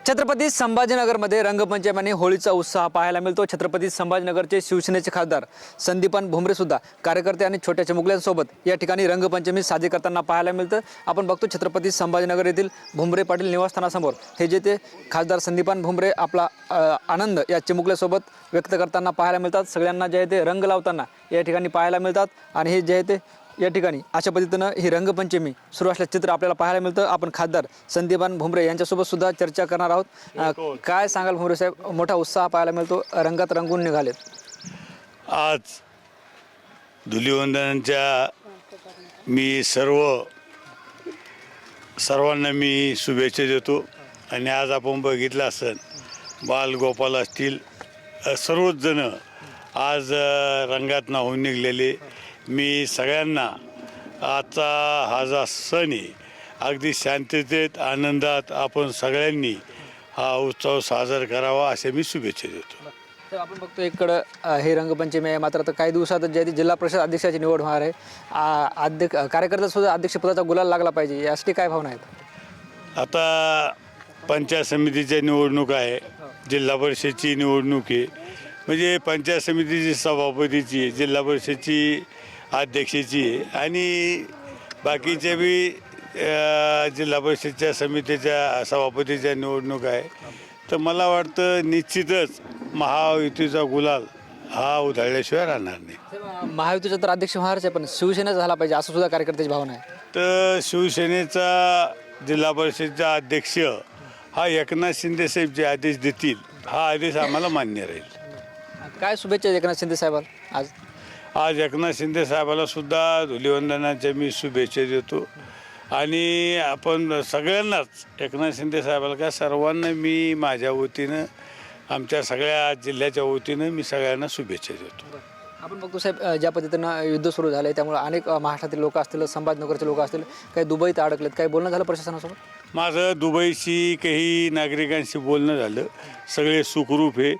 छत्रपती संभाजीनगरमध्ये रंगपंचमी आणि होळीचा उत्साह पाहायला मिळतो। छत्रपती संभाजीनगरचे शिवसेनेचे खासदार संदीपान भुमरे सुद्धा कार्यकर्ते आणि छोट्या चिमुकल्यांसोबत या ठिकाणी रंगपंचमी साजरी करताना पाहायला मिळतं। आपण बघतो छत्रपती संभाजीनगर येथील भुमरे पाटील निवासस्थानासमोर हे जे ते खासदार संदीपान भुमरे आपला आनंद या चिमुकल्यासोबत व्यक्त करताना पाहायला मिळतात। सगळ्यांना जे आहे ते रंग लावताना या ठिकाणी पाहायला मिळतात आणि हे जे आहे ते या ठिकाणी अशा पद्धतीनं ही रंगपंचमी सुरू असल्याचं चित्र आपल्याला पाहायला मिळतं। आपण खासदार संदीपान भुमरे यांच्यासोबत सुद्धा चर्चा करणार आहोत। काय सांगाल भुमरे साहेब, मोठा उत्साह पाहायला मिळतो, रंगात रंगून निघालेत। आज धुलिवंदनांच्या मी सर्वांना मी शुभेच्छा देतो। आणि आज आपण बघितलं असेल बालगोपाल असतील सर्वच जण आज रंगात न्हाऊन निघलेले। मी सगळ्यांना आजचा हा जो सण आहे अगदी शांततेत आनंदात आपण सगळ्यांनी हा उत्सव साजरा करावा असे मी शुभेच्छा देतो। तर आपण बघतो इकडं हे रंगपंचमी आहे, मात्र आता काही दिवसातच जे जिल्हा परिषद अध्यक्षाची निवड होणार आहे। कार्यकर्ता सुद्धा अध्यक्षपदाचा गुलाल लागला पाहिजे, यासाठी काय भावना आहेत? आता पंचायत समितीच्या निवडणूक आहे, जिल्हा परिषदची निवडणूक आहे, म्हणजे पंचायत समितीची सभापतीची, जिल्हा परिषदची अध्यक्षाची आहे आणि बाकीच्या बी जिल्हा परिषदच्या समितीच्या सभापतीच्या निवडणूक आहे। तर मला वाटतं निश्चितच महायुतीचा गुलाल हा उधळल्याशिवाय राहणार नाही। महायुतीचा तर अध्यक्ष होणारच आहे, पण शिवसेनेचा झाला पाहिजे असं सुद्धा कार्यकर्त्याची भावना आहे। तर शिवसेनेचा जिल्हा परिषदचा अध्यक्ष हा एकनाथ शिंदे साहेब जे आदेश देतील हा आदेश आम्हाला मान्य राहील। काय शुभेच्छा एकनाथ शिंदे साहेबांना आज एकनाथ शिंदे साहेबाला सुद्धा धुलिवंदनाच्या मी शुभेच्छा देतो। आणि आपण सगळ्यांनाच एकनाथ शिंदे साहेबाला काय सर्वांना मी माझ्या वतीनं आमच्या सगळ्या जिल्ह्याच्या वतीनं मी सगळ्यांना शुभेच्छा देतो। आपण बघतो साहेब, ज्या पद्धतीनं युद्ध सुरू झालं आहे त्यामुळे अनेक महाराष्ट्रातील लोक असतील, संभाजीनगरचे लोक असतील, काही दुबईत अडकलेत, काही बोलणं झालं प्रशासनासोबत? माझं दुबईशी काही नागरिकांशी बोलणं झालं, सगळे सुखरूप आहे।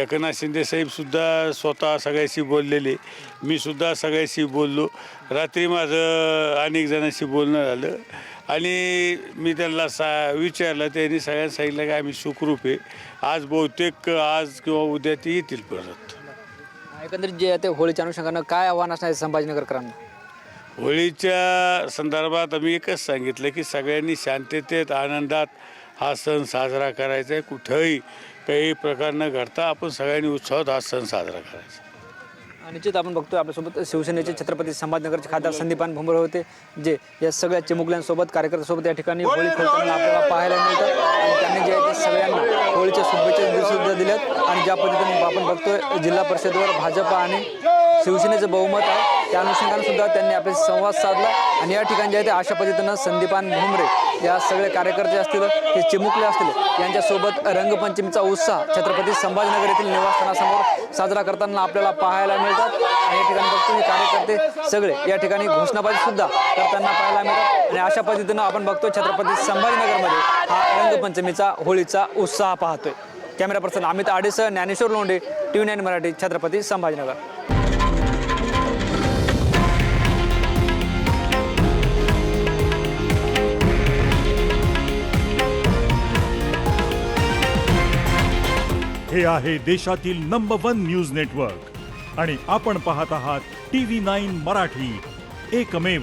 एकनाथ शिंदे साहेबसुद्धा स्वतः सगळ्याशी बोललेले, मी सुद्धा सगळ्याशी बोललो। रात्री माझं अनेक जणांशी बोलणं झालं आणि मी त्यांना विचारलं, त्यांनी सगळ्यांना सांगितलं की आम्ही सुखरूप आहे। आज बहुतेक आज किंवा उद्या ते येतील परत। एकंदरीत जे आहे ते होळीच्या अनुषंगानं काय आव्हान असणार आहे संभाजीनगरकरांना? होळीच्या संदर्भात आम्ही एकच सांगितलं की सगळ्यांनी शांततेत आनंदात हा सण साजरा करायचा आहे। कुठंही काही प्रकार न घडता आपण सगळ्यांनी उत्साहात हा सण साजरा करायचा। निश्चित आपण बघतोय आपल्यासोबत शिवसेनेचे छत्रपती संभाजीनगरचे खासदार संदीपान भुमरे होते, जे या सगळ्या चिमुकल्यांसोबत कार्यकर्त्यांसोबत या ठिकाणी होळी खेळताना आपल्याला पाहायला मिळतं। आणि त्यांनी जे आहे ते सगळ्यांना होळीच्या शुभेच्छा सुद्धा दिल्यात। आणि ज्या पद्धतीने आपण बघतोय जिल्हा परिषदेवर भाजपा आणि शिवसेनेचं बहुमत आहे, त्या अनुषंगाने सुद्धा त्यांनी आपले संवाद साधला। आणि या ठिकाणी जे आहे ते अशा पद्धतीनं संदीपान भुमरे या सगळे कार्यकर्ते असतील, ते चिमुकले असतील, यांच्यासोबत रंगपंचमीचा उत्साह छत्रपती संभाजीनगर येथील निवासस्थानासमोर साजरा करताना आपल्याला पाहायला मिळतात। आणि या ठिकाणी बघतो हे कार्यकर्ते सगळे या ठिकाणी घोषणाबाजी सुद्धा करताना पाहायला मिळतात। आणि अशा पद्धतीनं आपण बघतो छत्रपती संभाजीनगरमध्ये हा रंगपंचमीचा होळीचा उत्साह पाहतोय। कॅमेरा पर्सन अमित आडेसह ज्ञानेश्वर लोंढे, TV9 मराठी, छत्रपती संभाजीनगर। हे आहे देशातील नंबर 1 न्यूज नेटवर्क आणि आपण पाहत आहात TV9 मराठी, एकमेव।